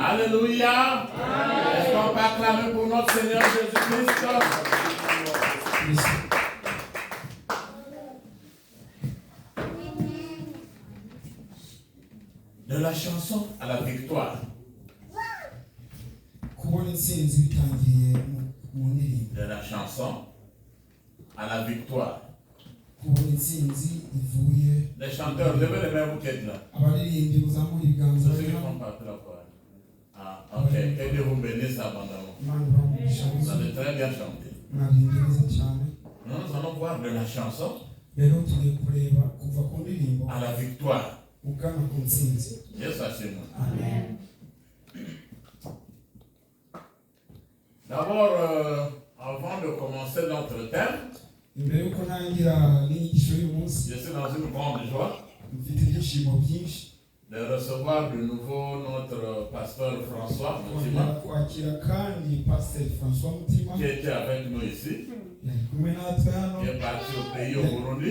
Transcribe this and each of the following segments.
Alléluia. Est-ce qu'on peut acclamer pour notre Seigneur Jésus-Christ? De la chanson à la victoire. De la chanson à la victoire. Les chanteurs, levez les mains, vous qui êtes là. Ceux qui font partie de la chorale. Ah, ok. Que Dieu vous bénisse abondamment. Vous avez très bien chanté. Nous allons voir de la chanson à la victoire. Yes, asseyez-moi. Amen. D'abord, avant de commencer notre thème, je suis dans une grande joie de recevoir de nouveau notre pasteur François Mutima, qui était avec nous ici. Il est parti au pays au Burundi,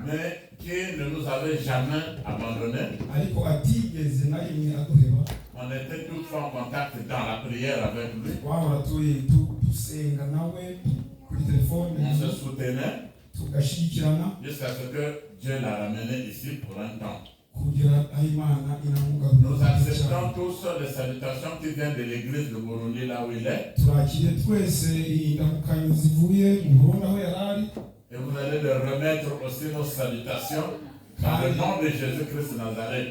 mais qui ne nous avait jamais abandonnés. On était toutefois en contact dans la prière avec lui. On se soutenait jusqu'à ce que Dieu l'a ramené ici pour un temps. Nous acceptons tous les salutations qui viennent de l'église de Burundi, là où il est. Et vous allez leur remettre aussi nos salutations dans le nom de Jésus-Christ de Nazareth.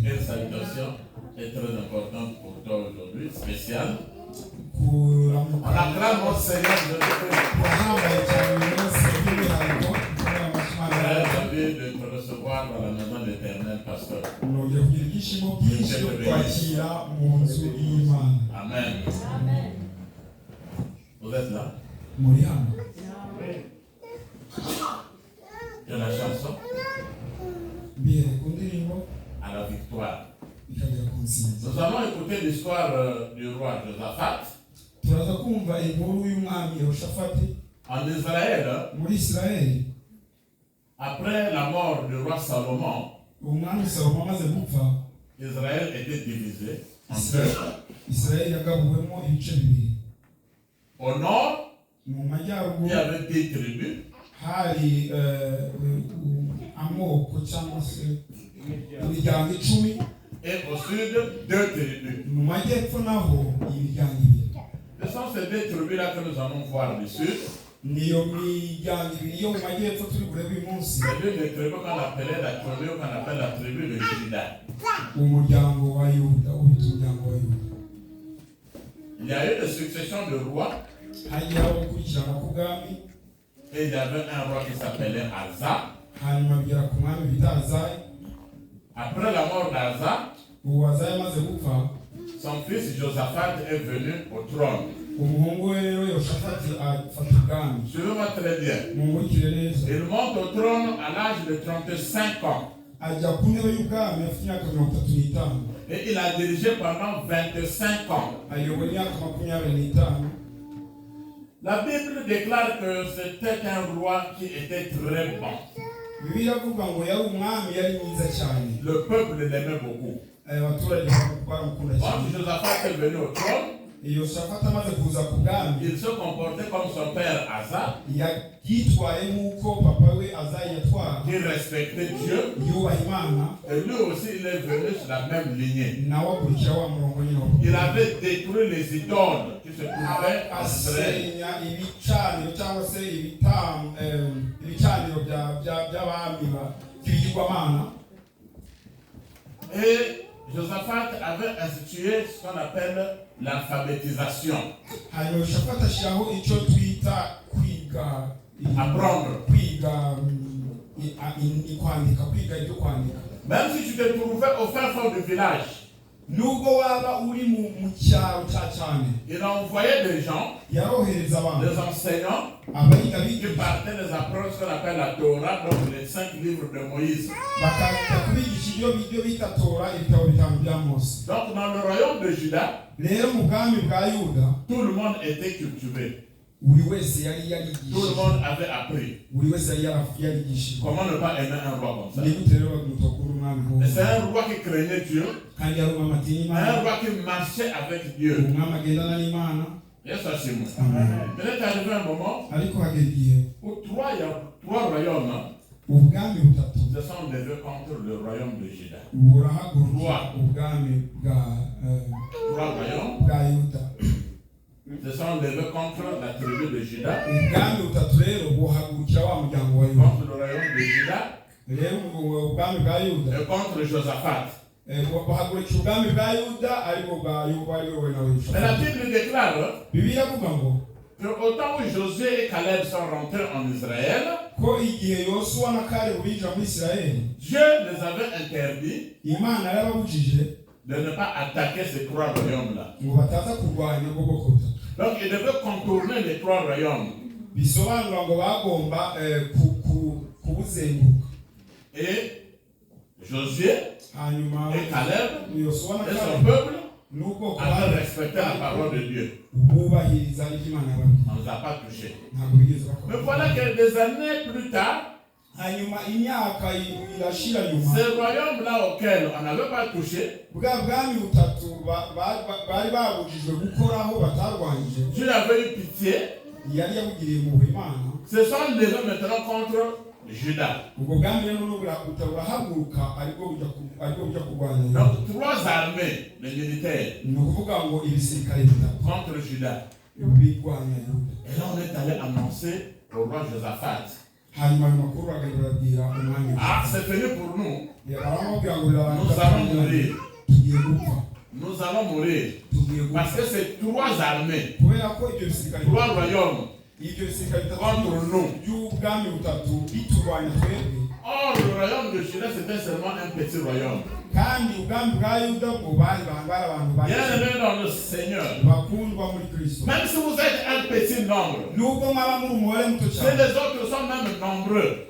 Une salutation est très importante pour toi aujourd'hui, spéciale. On acclame notre Seigneur Jésus-Christ. Très ravi de te recevoir dans la maison de l'Éternel, pasteur. Amen. Vous êtes là? De la chanson à la victoire. Nous allons écouter l'histoire du roi Josaphat. En Israël, après la mort du roi Salomon, Israël était divisé en deux. Au nord, il y avait 10 tribus. Et au sud, 2 tribus. Ce sont ces 2 tribus-là que nous allons voir du sud. C'est l'une des tribus qu'on appelait la tribu, qu'on appelle la tribu de Juda. Il y a eu une succession de rois. Et il y avait un roi qui s'appelait Asa. Après la mort d'Asa, son fils Josaphat est venu au trône. Suivez-moi très bien. Il monte au trône à l'âge de 35 ans. Et il a dirigé pendant 25 ans. La Bible déclare que c'était un roi qui était très bon. Le peuple l'aimait beaucoup. Quand Josaphat est venu au trône, il se comportait comme son père Asa, qui respectait Dieu. Et lui aussi, il est venu sur la même lignée. Il avait détruit les idoles qui se trouvaient en Israël. Et Josaphat avait institué ce qu'on appelle l'alphabétisation. Apprendre. Même si tu te trouvais au fin fond du village, il a envoyé des gens, des enseignants, qui partaient les apprendre ce qu'on appelle la Torah, donc les 5 livres de Moïse. Donc dans le royaume de Juda, tout le monde était cultivé. Tout le monde avait appris. Comment ne pas aimer un roi comme ça? Mais c'est un roi qui craignait Dieu. Un roi qui marchait avec Dieu. Yes, c'est moi. Il est arrivé un moment où trois royaumes se sont levés contre le royaume de Juda. Trois royaumes se sont levés contre la tribu de Juda. Contre le royaume de Juda. Et contre Josaphat. Mais la Bible déclare que autant où Josué et Caleb sont rentrés en Israël, Dieu les avait interdit de ne pas attaquer ces trois royaumes-là. Donc ils devaient contourner les trois royaumes. Et Josué et Caleb et son peuple avaient respecté la parole de Dieu. On ne nous a pas touchés. Mais voilà que des années plus tard, ces royaumes-là auxquels on n'avait pas touché, Dieu avait eu pitié. Se sont levés maintenant contre Juda. Donc trois armées, les militaires, contre Juda. Et là on est allé annoncer au roi Josaphat. Ah, c'est fini pour nous. Nous allons mourir. Nous allons mourir. Parce que c'est trois armées, trois royaumes contre nous. Or, le royaume de Juda, c'était seulement un petit royaume. Bien-aimés dans le Seigneur, même si vous êtes un petit nombre, si les autres sont même nombreux,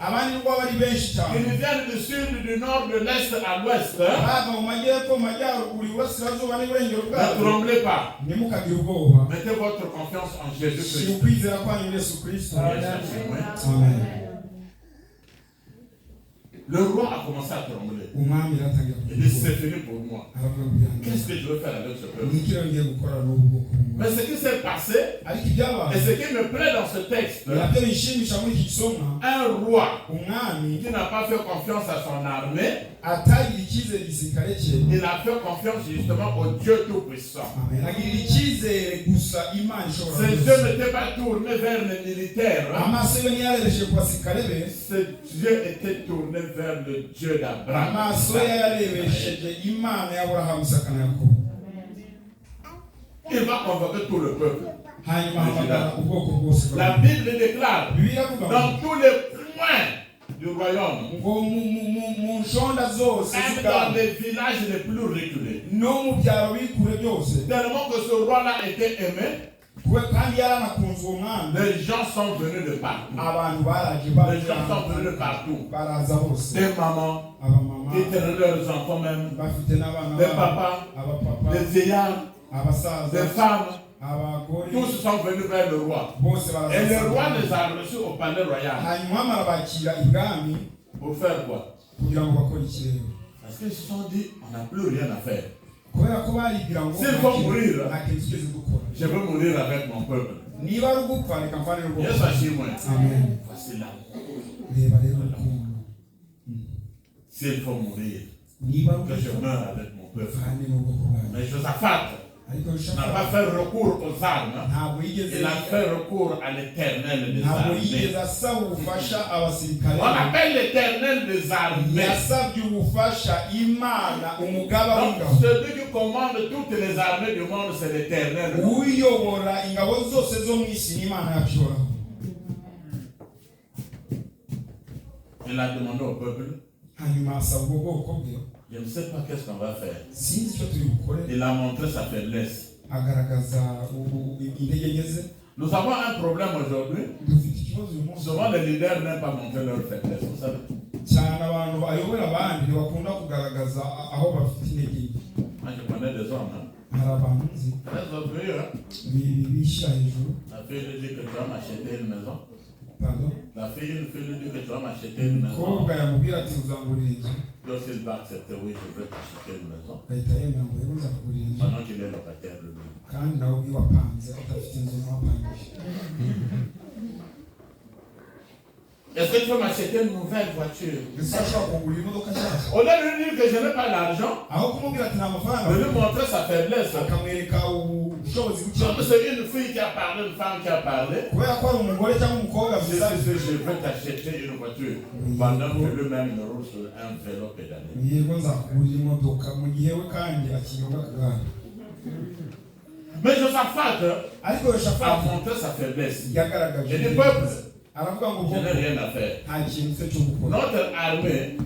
qu'ils viennent du sud, du nord, de l'est à l'ouest, ne tremblez pas. Mettez votre confiance en Jésus-Christ. Amen. Le roi a commencé à trembler. Il dit c'est fini pour moi. Qu'est-ce que je veux faire avec ce peuple? Mais ce qui s'est passé, et ce qui me plaît dans ce texte, un roi qui n'a pas fait confiance à son armée, il a fait confiance justement au Dieu Tout-Puissant. Ses yeux n'étaient pas tournés vers les militaires. Ses yeux étaient tournés vers le Dieu d'Abraham. Il va convoquer tout le peuple. La Bible déclare dans tous les coins du royaume, même dans les villages les plus reculés, tellement que ce roi-là était aimé, les gens sont venus de partout. Les gens sont venus de partout. Des mamans qui tenaient leurs enfants même, des papas, des vieillards, des femmes. Tous sont venus vers le roi. Et le roi les a reçus au palais royal. Pour faire quoi? Parce qu'ils se sont dit, on n'a plus rien à faire. S'il faut mourir, je veux mourir avec mon peuple. Yes, voici l'amour. S'il faut mourir, que je meure avec mon peuple. Mais Josaphat n'a pas fait recours aux armes. Il a fait recours à l'Éternel des armées. On appelle l'Éternel des armées. Donc, celui qui commande toutes les armées du monde, c'est l'Éternel. Il a demandé au peuple. Je ne sais pas qu'est-ce qu'on va faire. Il a montré sa faiblesse. Nous avons un problème aujourd'hui. Souvent les leaders n'aiment pas montrer leur faiblesse. Vous savez. Moi je connais des hommes. Les autres pays, hein. La fille lui dit que tu vas m'acheter une maison. Pardon? La fille lui dit que tu vas m'acheter une maison. Lorsqu'il va accepter, oui, je veux t'acheter une maison. Pendant qu'il est locataire lui. Est-ce que tu veux m'acheter une nouvelle voiture? Au lieu de lui dire que je n'ai pas l'argent, de lui montrer sa faiblesse. C'est une fille qui a parlé, une femme qui a parlé. Je veux t'acheter une voiture. Pendant que lui-même ne roule sur un vélo pédalé. Mais Josaphat a montré sa faiblesse. Il dit peuple. Je n'ai rien à faire. Notre armée,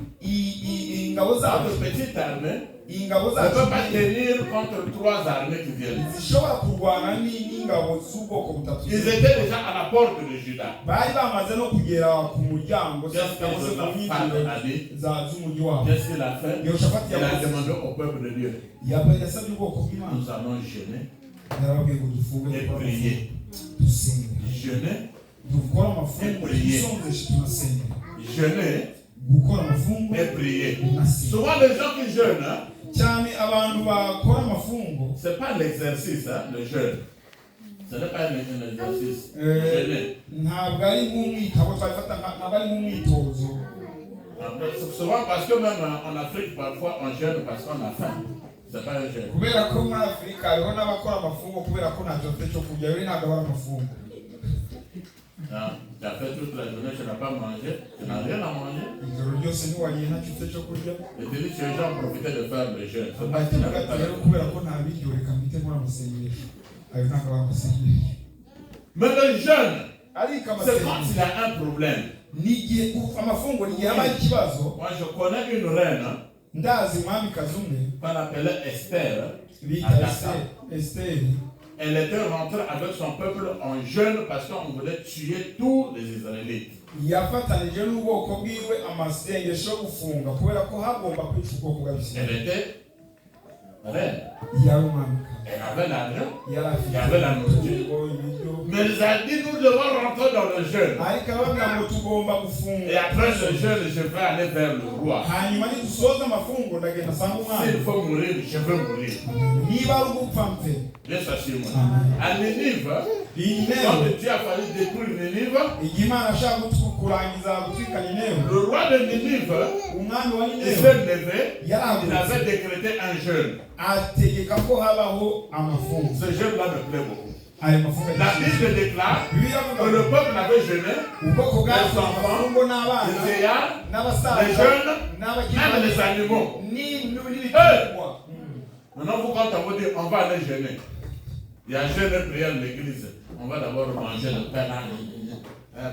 notre petite armée, ne peut pas tenir contre 3 armées qui viennent. Ils étaient déjà à la porte de Juda. Qu'est-ce qu'il a fait? Il a demandé au peuple de Dieu. Nous allons jeûner et prier. Jeûner et prier. Jeûner et prier. Souvent les gens qui jeûnent, ce n'est pas l'exercice, hein, le jeûne. Ce n'est pas un exercice. Jeûner. Souvent parce que même en Afrique, parfois on jeûne parce qu'on a faim. C'est pas un jeûne. Tu as fait toute la journée, tu n'as pas mangé, tu n'as rien à manger. Et tu dis que les gens profitaient de faire le jeûne. Mais le jeûne, c'est quand il a un problème. Moi je connais une reine qu'on appelait Esther. Elle était rentrée avec son peuple en jeûne parce qu'on voulait tuer tous les Israélites. Elle était reine. Elle avait l'argent, il y avait la nourriture. Mais elle a dit nous devons rentrer dans le jeûne. Et après le jeûne, je vais aller vers le roi. S'il faut mourir, je veux mourir. Laisse ça chez moi. À Nénive, quand Dieu a fallu détruire Nénive, le roi de Nénive, il s'est levé, il avait décrété un jeûne. Ce jeûne-là me plaît beaucoup. La Bible déclare que le peuple avait jeûné, les enfants, les vieillards, les jeunes, même les animaux. Maintenant, vous, quand on vous dit on va aller jeûner, il y a jeûne et prière de l'église. On va d'abord manger le pain.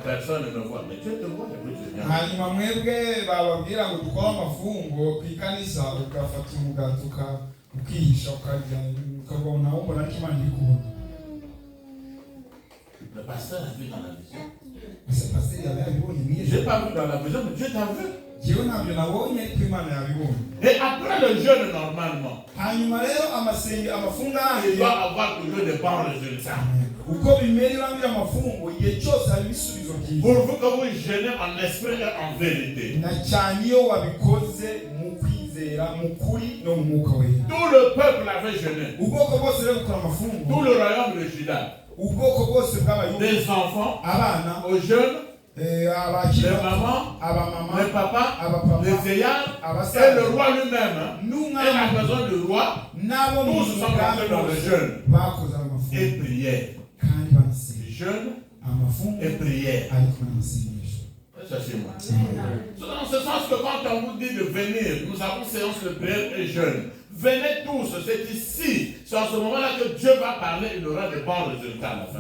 Personne ne me voit, mais Dieu te voit, et puis tu viens. Le pasteur a vu dans la vision. Je n'ai pas vu dans la vision, mais Dieu t'a vu. Et après le jeûne, normalement, il doit avoir toujours des bons résultats. Pour vous que vous jeûnez en esprit et en vérité. Tout le peuple avait jeûné. Tout le royaume de Juda. Des enfants, aux jeunes, les mamans, les papas, les vieillards, et le roi lui-même, et la maison du roi, tous sont rentrés dans le jeûne et prière. Jeûne et prière. Ça c'est moi. C'est dans ce sens que quand on vous dit de venir, nous avons séance de prière et jeûne. Venez tous, c'est ici, c'est en ce moment-là que Dieu va parler, il aura de bons résultats à la fin.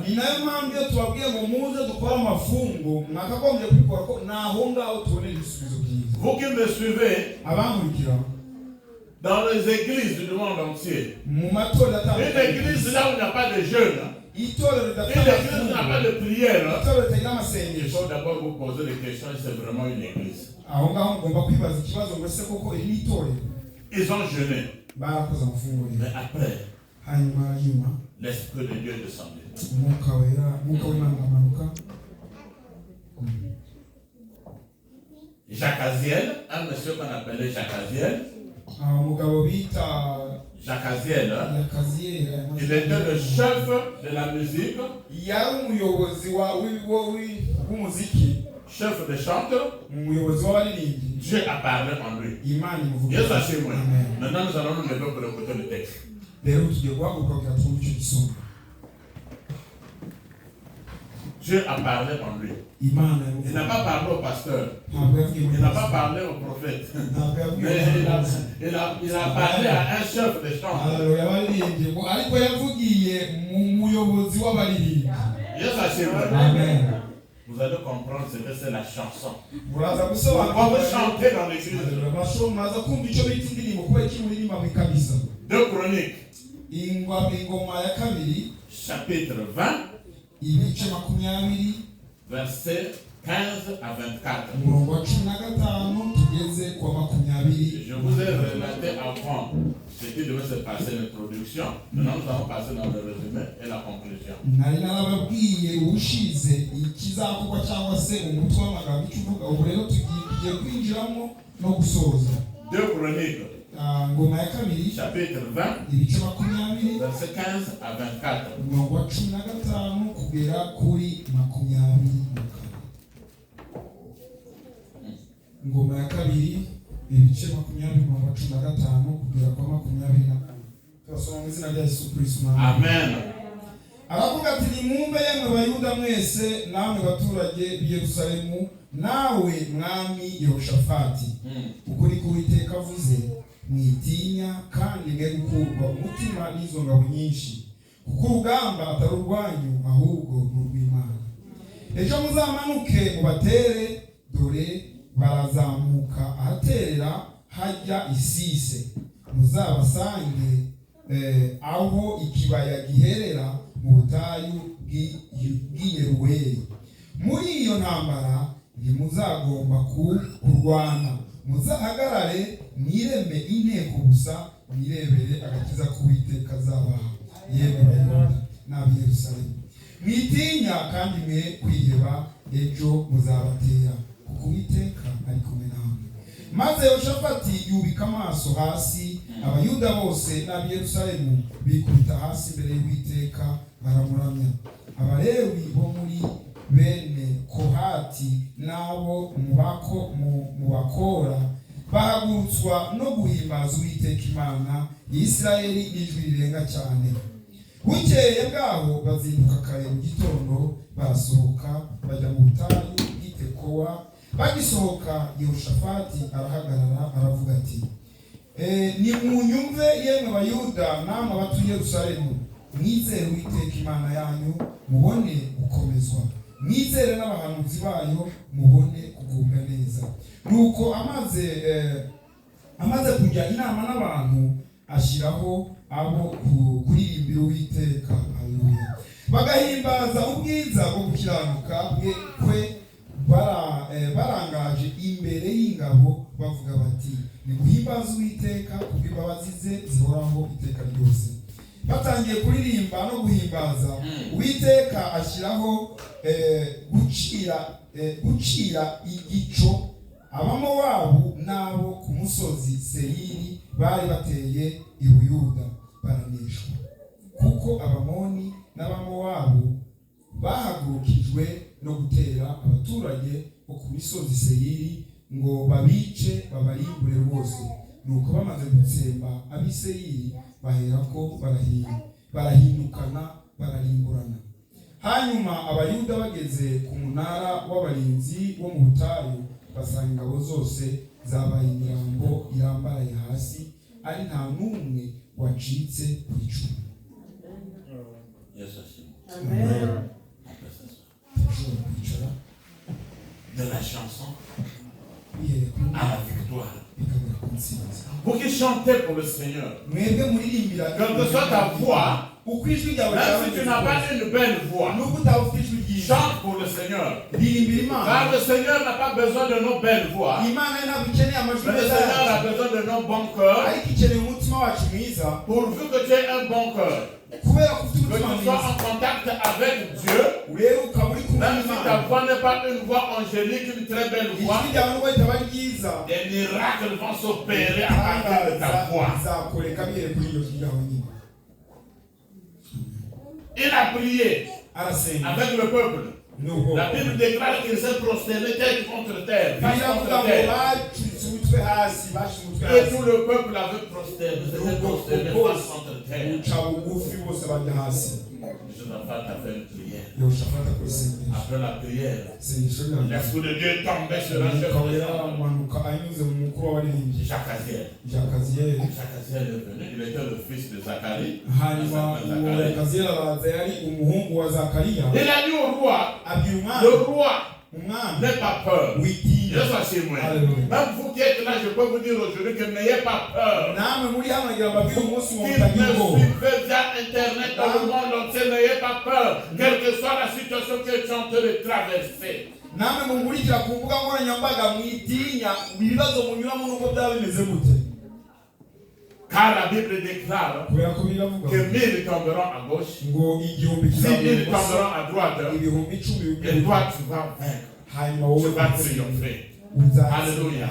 Vous qui me suivez, dans les églises du monde entier, une église là où il n'y a pas de jeûne, une église où il n'y a pas de prière, il faut d'abord vous poser des questions, c'est vraiment une église. Ils ont jeûné. Mais après, l'Esprit de Dieu est descendu. Jacaziel, un monsieur qu'on appelait Jacaziel. Jacaziel, il était le chef de la musique, chef de chanteur. Dieu a parlé en lui. Dieu s'assure moi. Maintenant nous allons nous lever pour écouter le texte. Dieu a parlé en lui. Il n'a pas parlé au pasteur. Il n'a pas parlé au prophète. Mais il a parlé à un chef de chant. Vous allez comprendre ce que c'est la chanson. Quand vous chantez dans l'église. 2 Chroniques. Chapitre 20. Versets 15 à 24. Je vous ai relaté avant ce qui devait se passer, l'introduction. Maintenant, nous allons passer dans le résumé et la conclusion. 2 Chroniques. Chapitre 20, verset 15 à 24. Amen. aravuga ati nimwumve yemwe bayuda mwese namwe baturage b'i Yerusalemu nawe mwami Yehoshafati ukuri k'Uwiteka avuze mwitinya kandi mwe gukurwa umutima n'izo ngabo nyinshi kuko urugamba atari urwanyu ahubwo ni urw'Imana. Ejo muzamanuke mubatere dore barazamuka ahaterera hajya Isise muzabasange aho ikibaya giherera mu butayu bw'Yeruweli. Muri iyo ntambara ntimuzagomba kurwana, muzahagarare mwireme inteko gusa, mwirebere agakiza k'Uwiteka azabaha yemwe Bayuda n'ab'i Yerusalemu. Mwitinya kandi mwe kwiheba, ejo muzabatera kuko Uwiteka ari kumwe namwe. Maze Yehoshafati yubika amaso hasi, Abayuda bose n'ab'i Yerusalemu bikubita hasi imbere y'Uwiteka baramuramya. Abalewi bo muri bene Kohati n'abo mu bakora bahagurutswa no guhimbaza Uwiteka Imana y'Isirayeli n'ijwi rirenga cyane. Bukeye bwaho bazinduka kare mu gitondo, barasohoka bajya mu butayu bw'i Tekowa. Bagisohoka Yehoshafati arahagarara aravuga ati nimunyumve yemwe Bayuda namwe abatuye Yerusalemu, mwizere Uwiteka Imana yanyu mubone gukomezwa, mwizere n'abahanuzi bayo mubone kugubwa neza. Nuko amaze kujya inama n'abantu ashyiraho abo kuririmbira Uwiteka, haleluya, bagahimbaza ubwiza bwo gukiranuka kwe barangaje imbere y'ingabo bavuga bati nimuhimbaze Uwiteka kuko imbabazi ze zihoraho iteka ryose. Batangiye kuririmba no guhimbaza Uwiteka ashyiraho gucira igico Abamowabu n'abo ku musozi Seyiri bari bateye i Buyuda baraneshwa, kuko Abamoni n'Abamowabu bahagurukijwe no gutera abaturage bo ku misozi Seyiri ngo babice babarimbure rwose. Nuko bamaze gutsemba ab'i Seyiri baherako barahindukana bararimburana. Hanyuma Abayuda bageze ku munara w'abarinzi wo mu butayu, basanga ingabo zose zabaye imirambo irambaraye hasi, ari nta n'umwe wacitse ku icumu. Amen. De la chanson à la victoire. Pour qu'ils chantent pour le Seigneur. Quelle que soit ta voix, même si tu n'as pas une belle voix, Chante pour le Seigneur. Car le Seigneur n'a pas besoin de nos belles voix. Mais le Seigneur a besoin de nos bons cœurs. Pourvu que tu aies un bon cœur. Que tu sois en contact avec Dieu. Même si ta voix n'est pas une voix angélique, une très belle voix, des miracles vont s'opérer à partir de ta voix. Il a prié avec le peuple. La Bible déclare qu'il s'est prosterné tête contre terre, face contre terre. Et tout le peuple avait prosterné, face contre terre. Josaphat a fait une prière. Après la prière, l'Esprit de Dieu est tombé sur un chef de Jacaziel. Jacaziel est venu, il était le fils de Zacharie. Il a dit au roi, le roi n'aie pas peur. Je suis chez moi. Même vous qui êtes là, je peux vous dire aujourd'hui que n'ayez pas peur. Qui me suivez via Internet dans le monde entier, n'ayez pas peur. Quelle que soit la situation que tu es en train de traverser. Car la Bible déclare que 1000 tomberont à gauche, 1000 tomberont à droite, et toi tu vas vaincre, tu vas triompher. Alléluia.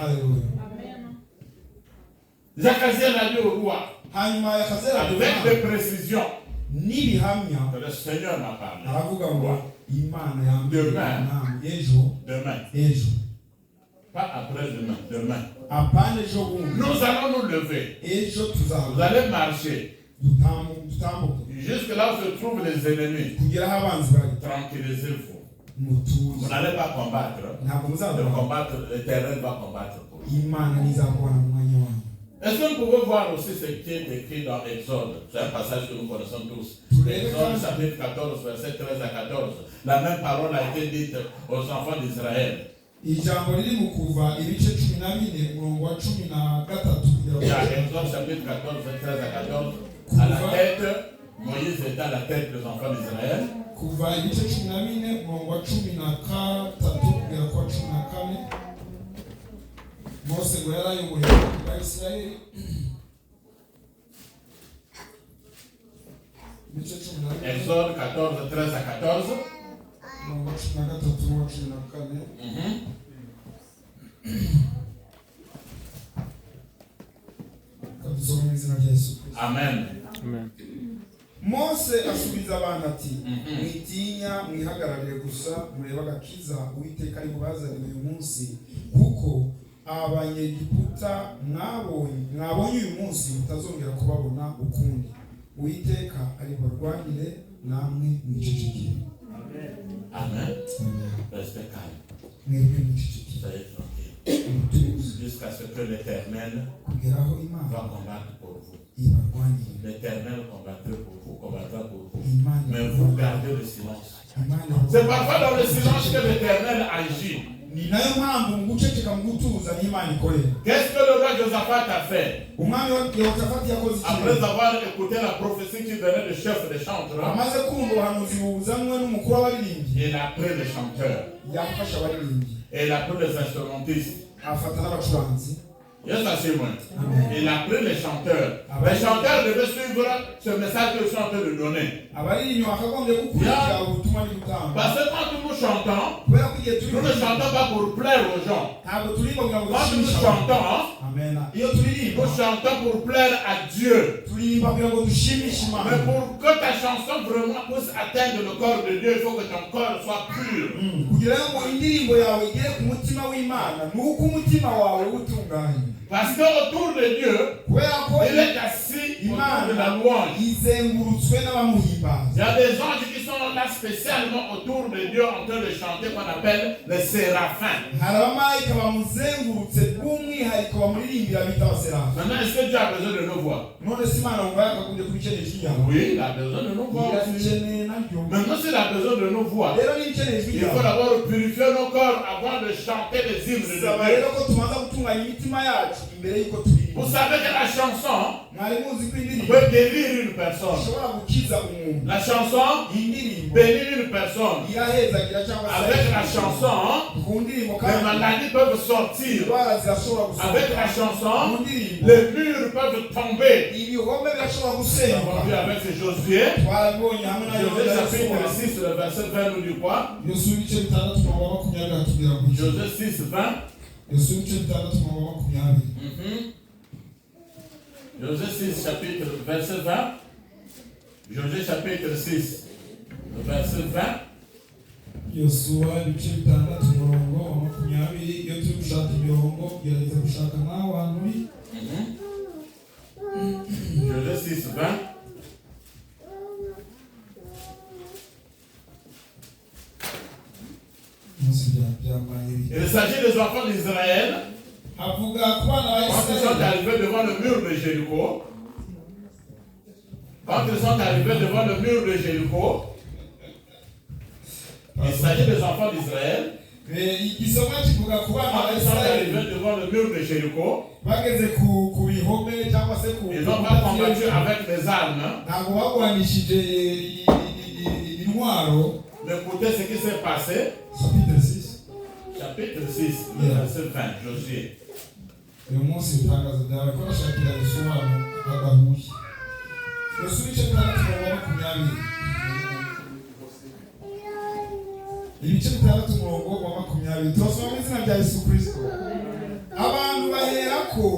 Jacaziel a dit au roi, avec des précisions, que le Seigneur m'a parlé. Demain. Pas après-demain, demain. Nous allons nous lever. Vous allez marcher. Jusque là où se trouvent les ennemis. Tranquillisez-vous. Vous n'allez pas combattre. Le terrain va combattre pour vous. Est-ce que nous pouvons voir aussi ce qui est écrit dans Exode? C'est un passage que nous connaissons tous. Exode chapitre 14, verset 13 à 14. La même parole a été dite aux enfants d'Israël. Ijambo riri mu kuva ibice 14 umurongo wa 13. Exode chapitre 14 verset 13 à 14. À la tête, Moïse était à la tête des enfants d'Israël. Kuva ibice 14 umurongo wa 13 kugera kwa 14. Mose ngo yarayoboye Abisirayeli. Exode 14 13 à 14. Amen. Mose asubiza abantu ati mwitinya mwihagararire gusa mureba agakiza Uwiteka ari bubazanire uyu munsi kuko abanyegiputa mwabonye uyu munsi mutazongera kubabona ukundi Uwiteka ari barwanire namwe mwicecekere. Amen. Restez calme. Soyez tranquille. Jusqu'à ce que l'Éternel va combattre pour vous. L'Éternel combattra pour vous. Mais vous gardez le silence. C'est parfois dans le silence que l'Éternel agit. Qu'est-ce que le roi Josaphat a fait? Après avoir écouté la prophétie qui venait du chef des chantres, il a pris les chanteurs et il a pris les instrumentistes. Il a pris les chanteurs. Les chanteurs devaient suivre ce message que je suis en train de donner. Parce que quand nous chantons, nous ne chantons pas pour plaire aux gens. Quand nous chantons pour plaire à Dieu. Mais pour que ta chanson vraiment puisse atteindre le corps de Dieu, il faut que ton corps soit pur. Parce qu'autour de Dieu, il est assis autour de la louange. Il y a des anges qui sont là spécialement autour de Dieu en train de chanter qu'on appelle les séraphins. Maintenant, est-ce que Dieu a besoin de nos voix? Oui, il a besoin de nos voix. Maintenant, s'il a besoin de nos voix, il faut d'abord purifier nos corps avant de chanter les hymnes de Dieu. Vous savez que la chanson peut guérir une personne. La chanson bénit une personne. Avec la chanson, les maladies peuvent sortir. Avec la chanson, les murs peuvent tomber. Nous avons vu avec Josué. Josué chapitre 6, le verset 20 nous dit quoi? Josué 6, 20. Josué 6, chapitre, verset 20. Josué chapitre 6, le verset 20. Yosuwa ibice bitandatu umurongo wa 20 iyo turi gushaka imirongo gerageza gushaka nawe ahantu uri. Josué 6, 20. Il s'agit des enfants d'Israël. Quand ils sont arrivés devant le mur de Jéricho, il s'agit des enfants d'Israël. Ils sont arrivés devant le mur de Jéricho. Ils n'ont pas combattu avec les armes. Mais écoutez ce qui s'est passé. Chapitre 6, verset 20, Josué. Ibice bitandatu umurongo wa 20 turasoma mu izina rya Yesu Kristo. Abantu baherako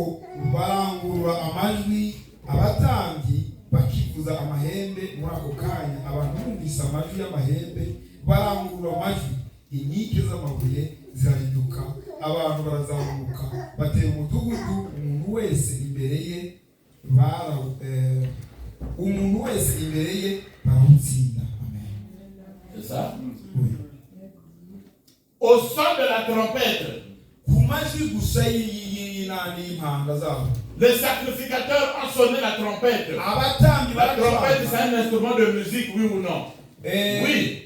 barangurura amajwi, abatambyi bakivuza amahembe. Muri ako kanya abantu bumvise amajwi y'amahembe barangurura amajwi, inkike z'amabuye zirahinduka, abantu barazamuka batera umudugudu, umuntu wese imbere ye barawutsinda. Amen. C'est ça? Oui. Au son de la trompette, les sacrificateurs ont sonné la trompette. La trompette, c'est un instrument de musique, oui ou non? Oui.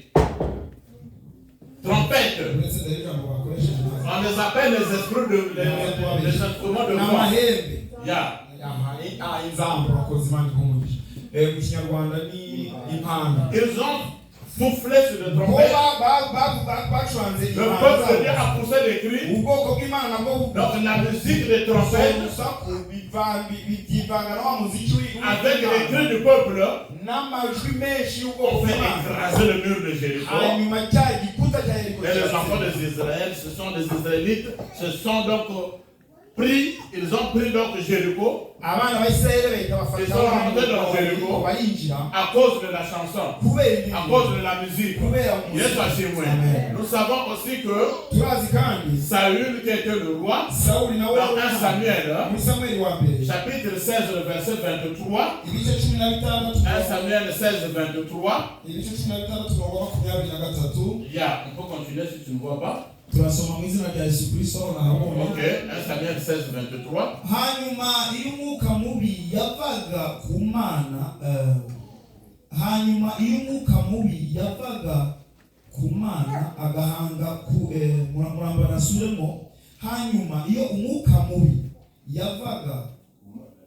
Trompette. On les appelle les instruments de voix. Yeah. Ils ont soufflé sur le trompette. Le peuple de Dieu a poussé des cris. Donc la musique des trompettes avec les cris du peuple ont fait écraser le mur de Jéricho. Et les enfants des Israël, ce sont des Israélites, ils ont pris donc Jéricho. Ils sont rentrés dans Jéricho à cause de la chanson, à cause de la musique. Nous savons aussi que Saül, qui était le roi, dans 1 Samuel, chapitre 16, le verset 23, 1 Samuel 16, 23. On peut continuer si tu ne vois pas. Ok, 1 Samuel 16, 23. Hanyuma iyo umwuka mubi yavaga ku Mana agahanga ku murambana suremo. Hanyuma iyo umwuka mubi yavaga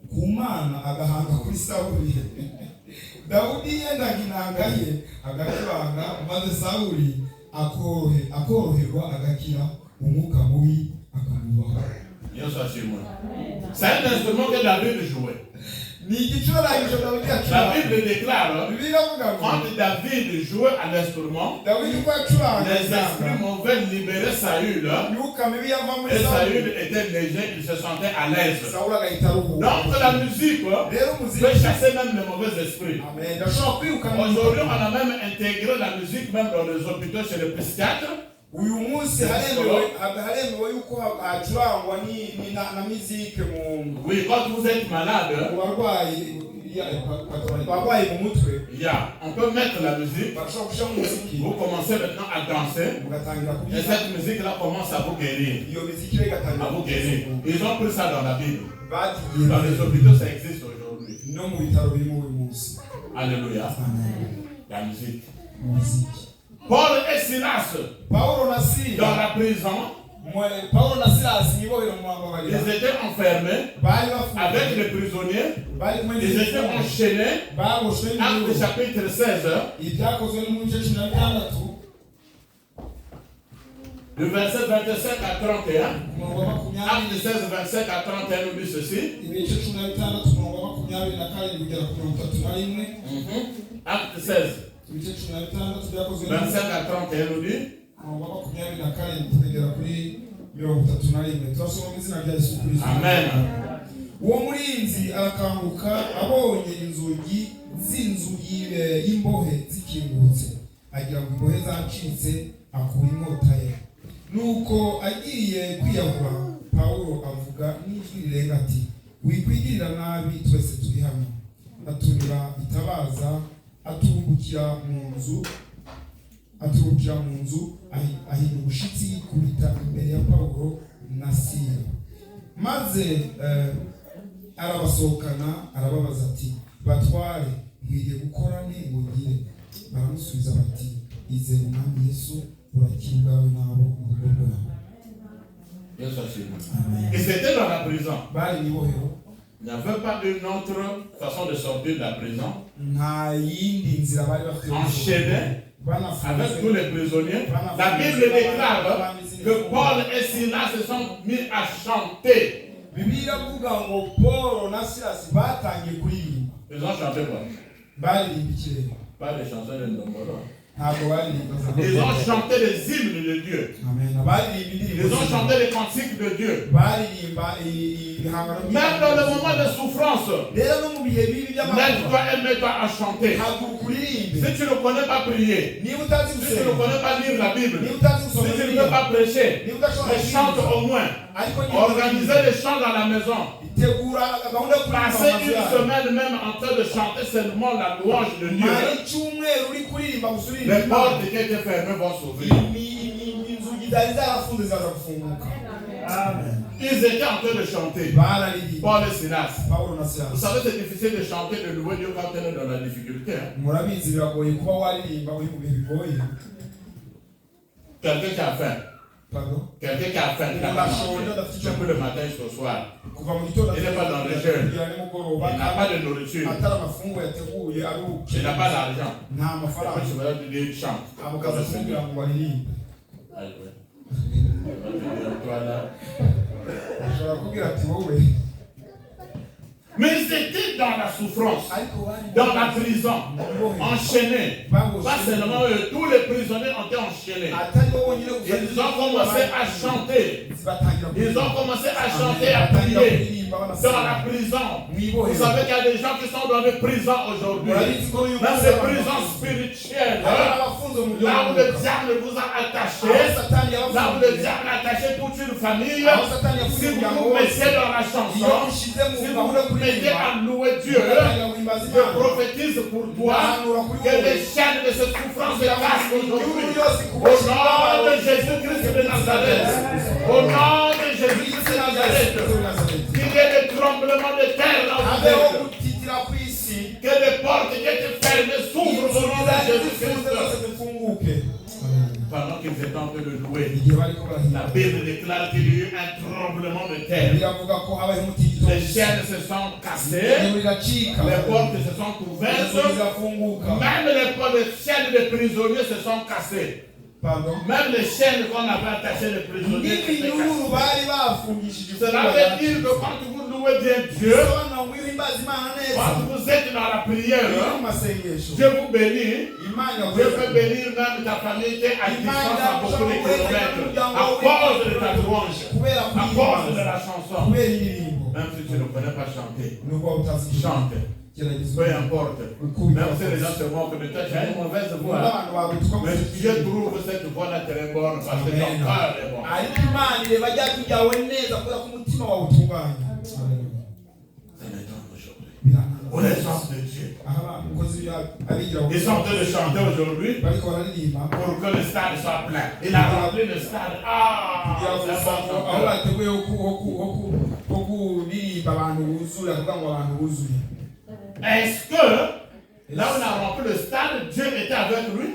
ku Mana agahanga kuri Sawuli, Dawudi yendaga inanga ye agacuranga, maze Sawuli akoroherwa agakira, umwuka mubi akamuvaho. C'est un instrument que David jouait. La Bible déclare quand David jouait à l'instrument, les esprits mauvais libéraient Saül. Et Saül était léger, il se sentait à l'aise. Donc la musique peut chasser même les mauvais esprits. Aujourd'hui, on a même intégré la musique même dans les hôpitaux chez les psychiatres. Oui, quand vous êtes malade, on peut mettre la musique. Vous commencez maintenant à danser. Et cette musique-là commence à vous guérir. Ils ont pris ça dans la Bible. Dans les hôpitaux, ça existe aujourd'hui. Alléluia. La musique. Paul et Silas, dans la prison, Ils étaient enfermés avec les prisonniers. Ils étaient enchaînés. Actes chapitre 16. Du verset 25 à 31. Acte 16, 25 à 31 nous dit ceci. Acte 16. 25 à 31 nous dit. Amen. Uwo murinzi arakanguka abonye inzugi z'inzu y'imbohe zikingutse agira ngo imbohe zacitse akura inkota ye. Nuko agiye kwiyahura Pawulo avuga n'ijwi rirenga ati wikwigirira nabi twese turi hano. Aturira itabaza atungukira mu nzu ahinda ubushitsi yikubita imbere ya Pawulo na Sila. Maze arabasohokana arababaza ati batware nkwiriye gukora ne ngo ngire. Baramusubiza bati izere umwami Yesu urakira ubwawe nabo mu rugo rwawe. Et c'était dans la prison. Bari ni bohero. Il n'y avait pas une autre façon de sortir de la prison. Enchaîné avec tous les prisonniers. La Bible déclare que Paul et Silas se sont mis à chanter. Ils ont chanté quoi? Pas les chansons de Ndombolo. Ils ont chanté les hymnes de Dieu. Ils ont chanté les cantiques de Dieu. Même dans le moment de souffrance, mets-toi à chanter. Si tu ne connais pas prier, si tu ne connais pas lire la Bible, si tu ne peux pas prêcher, mais chante au moins. Organisez les chants dans la maison. Passez une semaine même en train de chanter seulement la louange de Dieu. Les portes qui étaient fermées vont s'ouvrir. Amen. Ils étaient en train de chanter. Paul et Silas. Vous savez, c'est difficile de chanter, de louer Dieu quand on est dans la difficulté. Quelqu'un qui a faim. Pardon? Quelqu'un qui a faim, il n'a pas mangé depuis le matin jusqu'au soir. Il n'est pas dans le jeûne. Il n'a pas de nourriture. Il n'a pas d'argent. Je vais te dire, chante. Mais ils étaient dans la souffrance, dans la prison, enchaînés. Pas seulement eux, tous les prisonniers ont été enchaînés. Ils ont commencé à chanter. Ils ont commencé à chanter, à prier dans la prison. Vous savez qu'il y a des gens qui sont dans les prisons aujourd'hui. Dans ces prisons spirituelles. Là où le diable vous a attaché. Là où le diable a attaché toute une famille. Si vous vous mettez dans la chanson, si vous vous mettez à louer Dieu, je prophétise pour toi que les chaînes de cette souffrance se cassent aujourd'hui. Au nom de Jésus-Christ de Nazareth. Au nom de Jésus-Christ de Nazareth. Qu'il y ait des tremblements de terre dans vous êtes. Que les portes qui étaient fermées s'ouvrent au nom de Jésus-Christ. Pendant qu'ils étaient en train de louer, la Bible déclare qu'il y a eu un tremblement de terre. Les chaînes se sont cassées, les portes se sont ouvertes, même les chaînes des prisonniers se sont cassées. Pardon? Même les chaînes qu'on avait attachées les prisonniers se sont cassées. Cela veut dire que quand vous louez bien Dieu, quand vous êtes dans la prière, Dieu vous bénit. Dieu peut bénir même ta famille qui est à distance à beaucoup de kilomètres à cause de ta louange, à cause de la chanson. Même si tu ne connais pas chanter, chante. Peu importe. Même si les gens te moquent de toi, tu as une mauvaise voix. Mais Dieu trouve cette voix-là très bonne parce que ton cœur est bon. On est gens de Dieu. Ils sont en train de chanter aujourd'hui pour que le stade soit plein. Il a rempli le stade. Est-ce que Là où on a rempli le stade, Dieu était avec lui.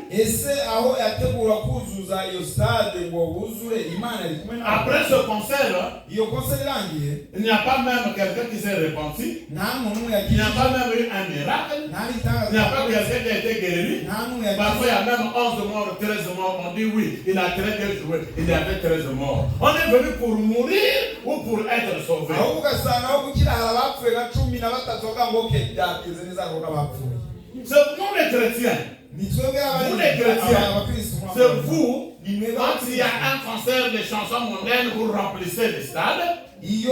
Après ce concert, il n'y a pas même quelqu'un qui s'est repenti. Il n'y a pas même eu un miracle. Il n'y a pas quelqu'un qui a été guéri. Parfois, il y a même 11 morts, 13 morts. On dit oui, il a très bien joué. Il y avait 13 morts. On est venu pour mourir ou pour être sauvé. C'est nous les chrétiens. Vous les chrétiens. C'est vous. Quand il y a un concert de chansons mondaines, vous remplissez les stades. Oui,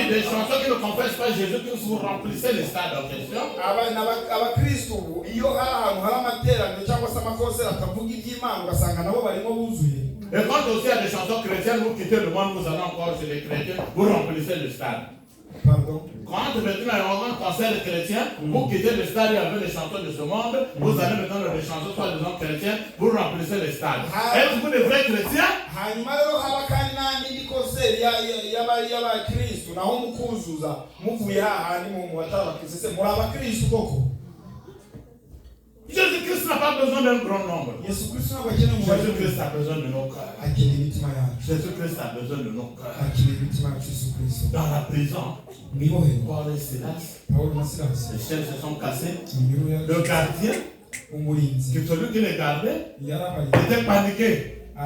des chansons qui ne confessent pas Jésus-Christ, vous remplissez les stades en question. Et quand aussi il y a des chansons chrétiennes, vous quittez le monde, vous allez encore chez les chrétiens, vous remplissez le stade. Pardon. Quand maintenant il y a un concert chrétien, vous quittez le stade avec les chansons de ce monde, vous allez maintenant dans les chansons soi-disant chrétiennes, vous remplissez le stade. Êtes-vous des vrais chrétiens? Jésus-Christ n'a pas besoin d'un grand nombre. Jésus-Christ a besoin de nos cœurs. Jésus-Christ a besoin de nos cœurs. Dans la prison, Paul et Silas, les chaînes se sont cassées. Le gardien, celui qui les gardait, était paniqué. Il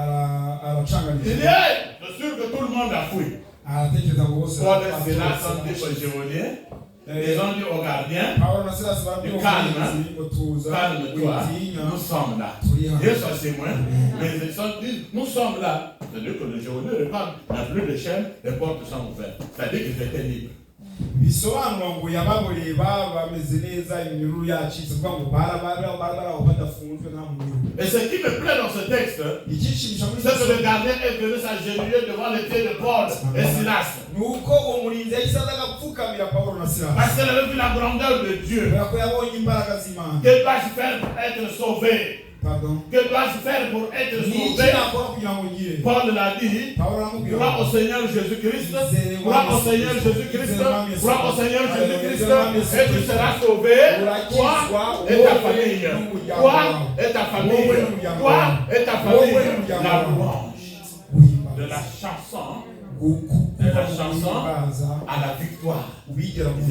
dit, je suis sûr que tout le monde a fui. Paul et Silas ont dit aux géoliens. Ils ont dit au gardien, calme-toi, nous sommes là. Dieu soit témoin, mais ils ont dit, nous sommes là. C'est-à-dire que le géolier reparle, il n'y a plus de chaînes, les portes sont ouvertes. C'est-à-dire qu'ils étaient libres. Et ce qui me plaît dans ce texte, c'est que le gardien est venu s'agenouiller devant les pieds de Paul et Silas. Parce qu'elle avait vu la grandeur de Dieu. Que dois-je faire pour être sauvé? Pardon. Que dois-je faire pour être sauvé? Paul l'a dit. Crois au Seigneur Jésus-Christ. Crois au Seigneur Jésus-Christ. Crois au Seigneur Jésus-Christ. Et tu seras sauvé. Toi et ta famille. Toi et ta famille. Toi et ta famille. La louange de la chanson. De la chanson à la victoire. Ils étaient en train de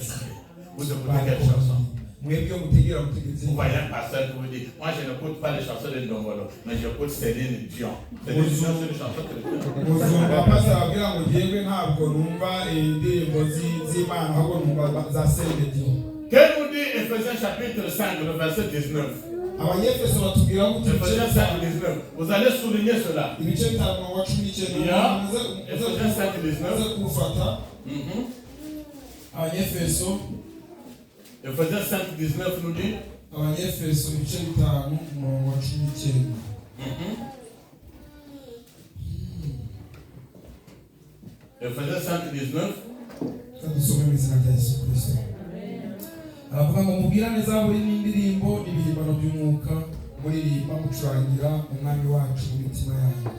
chanter. Vous écoutez quelle chanson? Vous voyez un pasteur qui vous dit, moi je n'écoute pas les chansons de Ndombolo, mais j'écoute Céline Dion. Céline Dion, c'est une chanson chrétienne. Que nous dit Ephésiens chapitre 5, le verset 19? Ephésiens 5, 19. Vous allez souligner cela. Ephésiens 5, 19. Ephésiens 5, 19 nous dit. Ephésiens 5, 19. aravuga ngo mubwirane zaburi n'indirimbo n'ibihimbano by'umwuka muririmba mucurangira umwami wacu mu mitima yanyu.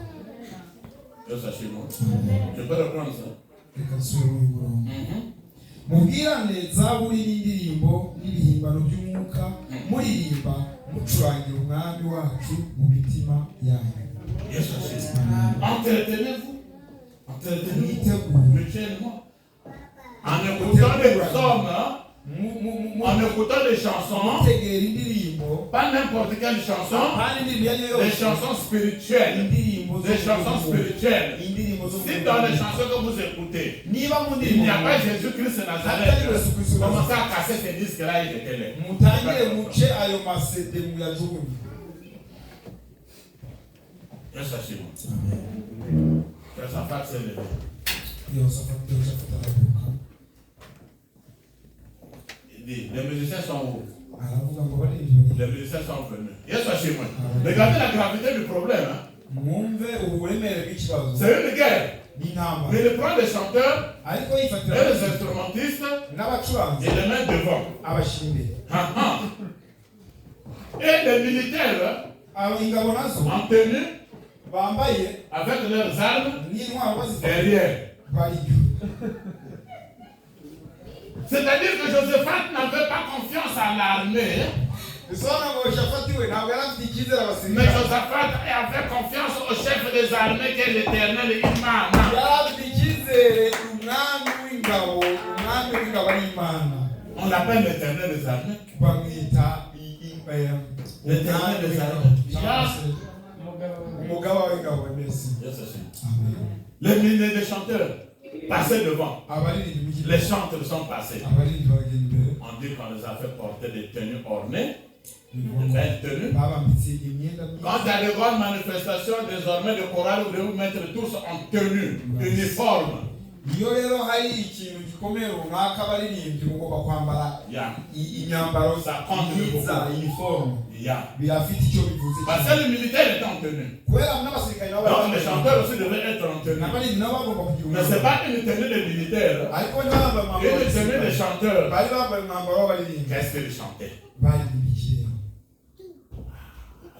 Je peux reprendre ça. Reka nsubire muri murongo. Mubwirane zaburi n'indirimbo n'ibihimbano by'umwuka muririmba mucurangira umwami wacu mu mitima yanyu. Entretenez-vous. Mutuellement. En écoutant des psaumes, en écoutant des chansons, pas n'importe quelle chanson, des chansons spirituelles. Des chansons spirituelles. Si dans les chansons que vous écoutez, il n'y a pas Jésus-Christ de Nazareth, commencez à casser ces disques-là et jetez-les. Je sais moi. Ça fait c'est levé. Il dit, les musiciens sont où? Les musiciens sont venus. Ils sont chez moi. Regardez la gravité du problème. C'est une guerre. Mais il prend les chanteurs et les instrumentistes et les met devant. Et les militaires en tenue avec leurs armes derrière. C'est-à-dire que Josaphat n'avait pas confiance à l'armée. Mais Josaphat avait confiance au chef des armées qui est l'Éternel Imana. On l'appelle l'Éternel des armées. L'Éternel des armées. Les chanteurs passaient devant. Les chantres sont passés. On dit qu'on les a fait porter des tenues ornées. Quand il y a de grandes manifestations, désormais le choral, vous devez vous mettre tous en tenue, uniforme. Ça compte beaucoup. Parce que les militaires étaient en tenue. Donc les chanteurs aussi devaient être en tenue. Mais ce n'est pas une tenue de militaires. Une tenue de chanteurs. Qu'est-ce qu'ils chantaient?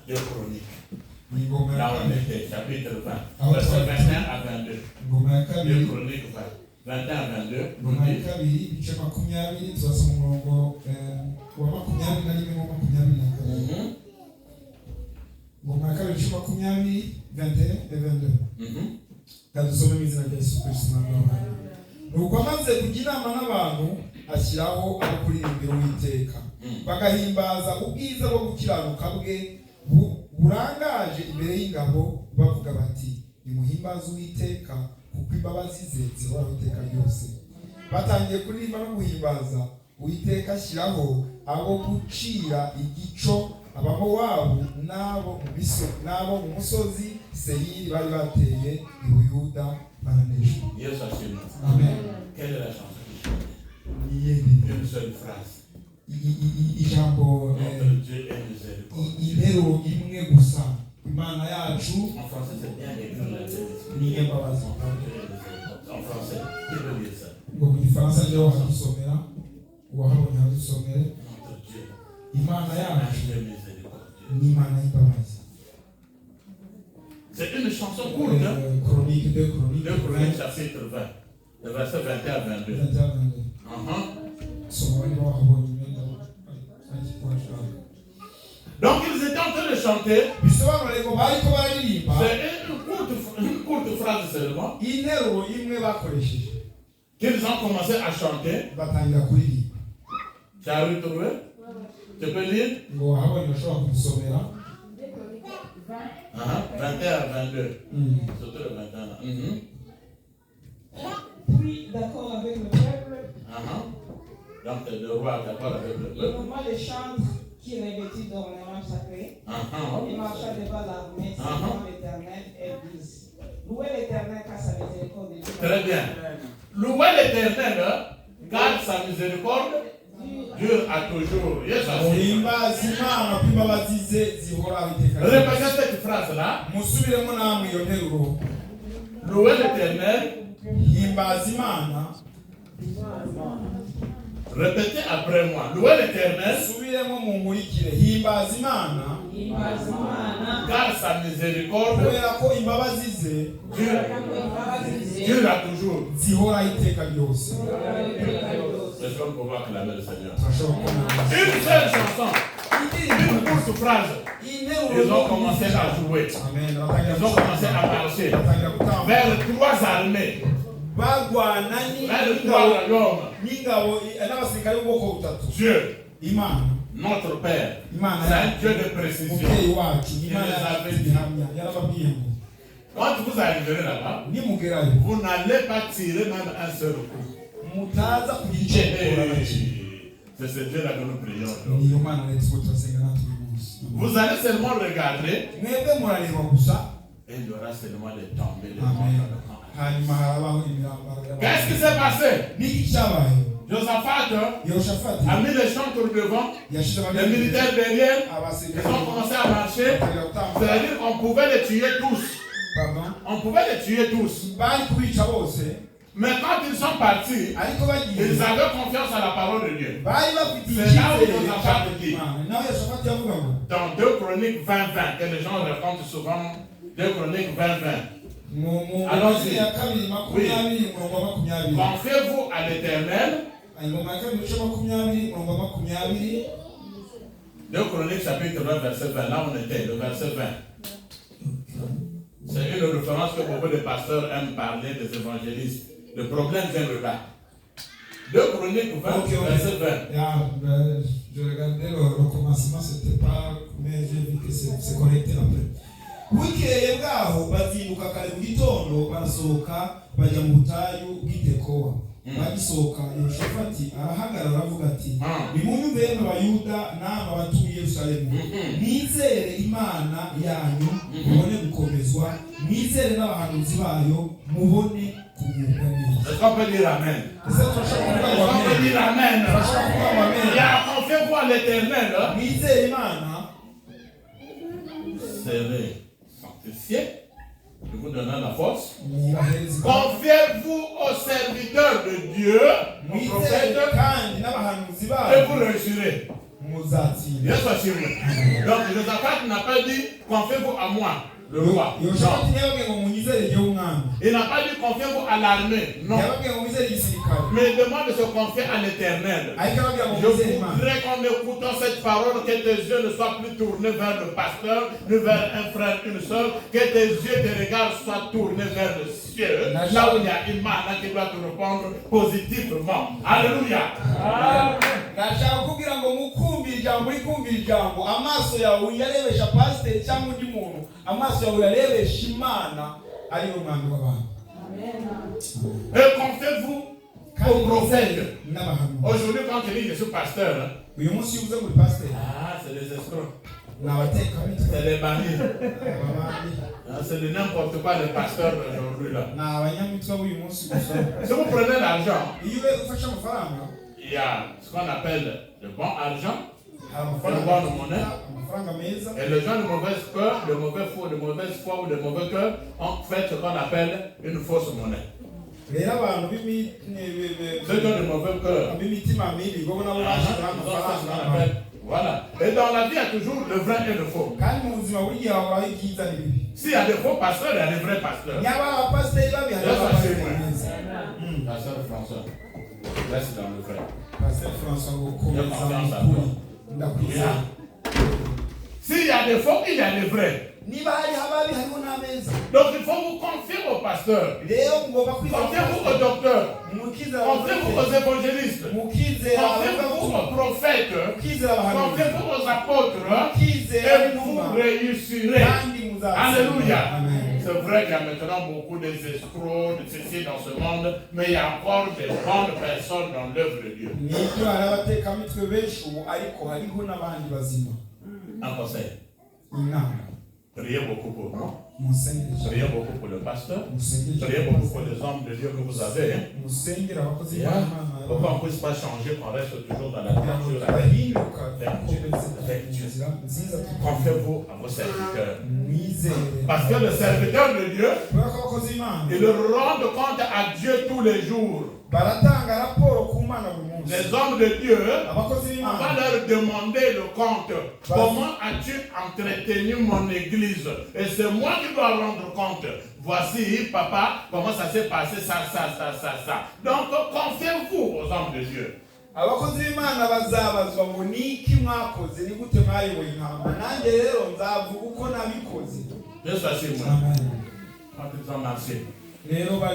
Deux Chroniques. Là on était, chapitre 20, verset 21 à 22. Deux Chroniques 20, 21 à 22. nuko amaze kujya inama n'abantu ashyiraho abakuririmbira Uwiteka bagahimbaza ubwiza bwo gukiranuka bwe burangaje imbere y'ingabo bavuga bati nimuhimbaze Uwiteka kuko imbabazi ze zihoraho iteka ryose. Batangiye kuririmba no guhimbaza Uwiteka ashyiraho abo gucira igico Abamowabu n'abo mu musozi Seyiri bari bateye i Buyuda baraneshwa. Yesu ashimwe. Amen. Quelle est la chanson qui chante? Une seule phrase. Ijambo interuro imwe gusa. Imana yacu. En français c'est bien écrit la ni imbabazi. En français, qui veut dire ça? Ngo mu Gifaransa rero hadusomera uwahabonye hadusomere. Imana yacu ni Imana y'imbabazi. C'est une chanson courte. Chronique, deux Chroniques chapitre 20, le verset 21 à 22. Donc ils étaient en train de chanter. C'est une courte phrase seulement. Qu'ils ont commencé à chanter. Tu as retrouvé? Tu peux lire? 21 à 22. Surtout le 21. Puis d'accord avec le peuple. Donc le roi est d'accord avec le peuple. Il nomma les chantres qui revêtit d'ornements sacrés. Et marcha devant l'armée, servant l'Éternel et disent: Louez l'Éternel car sa miséricorde est. Très bien. Louez l'Éternel car sa miséricorde dure à toujours. Yes, répétez cette phrase-là. Louez l'Éternel. Répétez après moi. Louez l'Éternel. Car sa miséricorde dure à toujours. Est-ce qu'on peut voir clamer le Seigneur? Une seule chanson, une courte phrase. Ils ont commencé à jouer. Ils ont commencé à marcher vers trois armées. Vers trois royaumes. Dieu, notre Père, c'est un Dieu de précision. Il nous avait dit. Quand vous arriverez là-bas, vous n'allez pas tirer même un seul coup. C'est ce Dieu-là que nous prions. Vous allez seulement regarder et il y aura seulement des tombées. Qu'est-ce qui s'est passé? Josaphat a mis les chantres devant, les militaires derrière, ils ont commencé à marcher. C'est-à-dire qu'on pouvait les tuer tous. On pouvait les tuer tous. Mais quand ils sont partis, ils avaient confiance à la parole de Dieu. C'est là où Josaphat dit, dans 2 Chroniques 20-20, que les gens racontent souvent, 2 Chroniques 20-20. Allons-y. Oui. Confiez-vous à l'Éternel ingoma ya kabiri ibice 20 umurongo wa 20. 2 Chroniques chapitre 20 verset 20. Là on était, le verset 20. C'est une référence que beaucoup de pasteurs aiment parler des évangélistes. Le problème vient de là. 2 Chroniques 20 verset 20. Je regardais le commencement, c'était pas, mais j'ai vu que c'est correcté après. Bukeye bwaho bazinduka kare mu gitondo barasohoka bajya mu butayu bw'Itekowa. Bagisohoka Yehoshafati arahagarara aravuga ati nimunyumve abayuda n'aba batuye Yerusalemu, mwizere Imana yanyu mubone gukomezwa, mwizere n'abahanuzi bayo mubone kugubwa neza. Est-ce qu'on peut dire amen? Est-ce qu'on peut dire amen? Il y a on fait voir l'Éternel. Mwizere Imana. Serez sanctifiés. Je vous donne la force. Confiez-vous aux serviteurs de Dieu, aux prophètes, et vous réussirez. Bien sûr. Donc, Josaphat n'a pas dit confiez-vous à moi, le roi. Non. Il n'a pas dit confiez-vous à l'armée. Non. Mais il demande de se confier à l'Éternel. Je voudrais qu'en écoutant cette parole, que tes yeux ne soient plus tournés vers le pasteur, ni vers un frère, une soeur, que tes yeux, tes regards soient tournés vers le ciel, là où il y a une main qui doit te répondre positivement. Alléluia. Ndashaka kugira ngo mukumbi ijambo rikumbi ijambo amaso yawe yarebesha pastor cyangwa undi muntu amaso yawe yarebesha Imana ari yo mwami w'abantu. Amen. Et confiez-vous aux prophètes. Aujourd'hui quand tu dis je suis pasteur, uyu munsi uvuze ngo pastor, c'est des escrocs. C'est les bandits. C'est de n'importe quoi les pasteurs d'aujourd'hui là. Si vous prenez l'argent, il y a ce qu'on appelle le bon argent, le bon monnaie, et les gens de mauvaise cœur, de mauvais foi, de mauvaise foi ou de mauvais cœur ont fait ce qu'on appelle une fausse monnaie. Ceux qui ont de mauvais cœur, voilà. Et dans la vie, il y a toujours le vrai et le faux. S'il y a des faux pasteurs, il y a des vrais pasteurs. Pasteur François, reste dans le vrai. Pasteur François, s'il y a des faux, il y a des vrais. Donc il faut vous confier aux pasteurs, confiez-vous aux docteurs, confiez-vous aux évangélistes, confiez-vous aux prophètes, confiez-vous aux apôtres, et vous réussirez. Alléluia. C'est vrai qu'il y a maintenant beaucoup d'escrocs, de ceci dans ce monde, mais il y a encore des bonnes personnes dans l'œuvre de Dieu. Un conseil. Priez beaucoup pour moi. Priez beaucoup pour le pasteur. Priez beaucoup pour les hommes de Dieu que vous avez. Pourquoi on ne puisse pas changer, qu'on reste toujours dans la nature avec Dieu. Confiez-vous à vos serviteurs. Parce que le serviteur de Dieu, il rend compte à Dieu tous les jours. Les hommes de Dieu, on va leur demander le compte. Comment as-tu entretenu mon église? Et c'est moi qui dois rendre compte. Voici, papa, comment ça s'est passé, ça. Donc, confiez-vous aux hommes de Dieu. Abakozi b'Imana bazabazwa ngo niki mwakoze ni gute mwayoboye intama nanjye rero nzavuga uko nabikoze. Yesu ashimwe. Quand ils ont marché,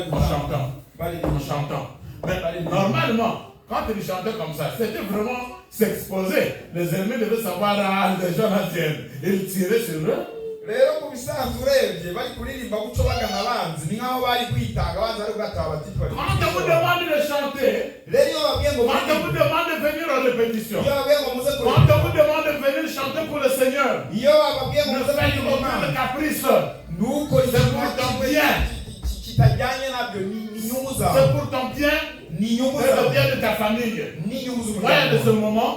en chantant. Mais normalement, quand ils chantaient comme ça, c'était vraiment s'exposer. Les ennemis devaient savoir, les gens là tiennent. Ils tiraient sur eux. Rero mu bisanzwe urebye bari kuririmba guco bagana abanzi ni nkaho bari kwitanga abanzi ari ugataha batitwa. Quand on vous demande de chanter, quand on vous demande de venir en répétition, quand on vous demande de venir chanter pour le Seigneur, ne faites aucun caprice. C'est pour ton bien. C'est pour ton bien et le bien de ta famille. Moi, de ce moment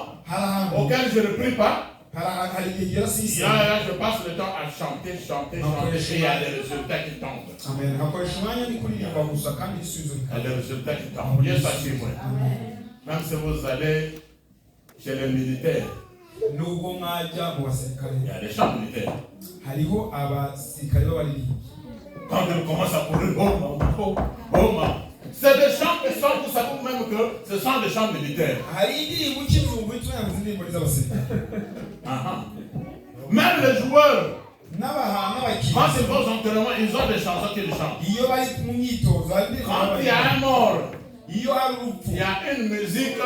auquel je ne prie pas, je passe le temps à chanter, et il y a des résultats qui tombent. Il y a des résultats qui tombent. Bien sûr, chez moi. Même si vous allez chez les militaires, il y a des chants militaires. Quand ils commencent à courir, C'est des chants qui sont, vous savez même que ce sont des chants militaires. Même les joueurs, quand ils vont aux entraînements, ils ont des chansons qu'ils chantent. Quand il y a un mort, il y a une musique de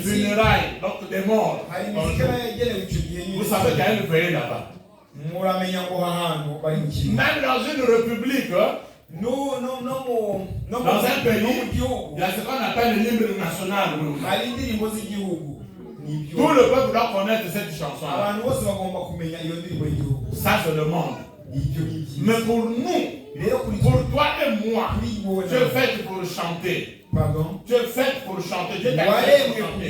funérailles, donc des morts. Vous savez qu'il y a une veillée là-bas. Même dans une république, dans un pays, il y a ce qu'on appelle l'hymne national. Tout le peuple doit connaître cette chanson. Ça, c'est le monde. Mais pour nous, pour toi et moi, tu es fait pour chanter. Tu es fait pour chanter. Dieu t'a fait pour chanter.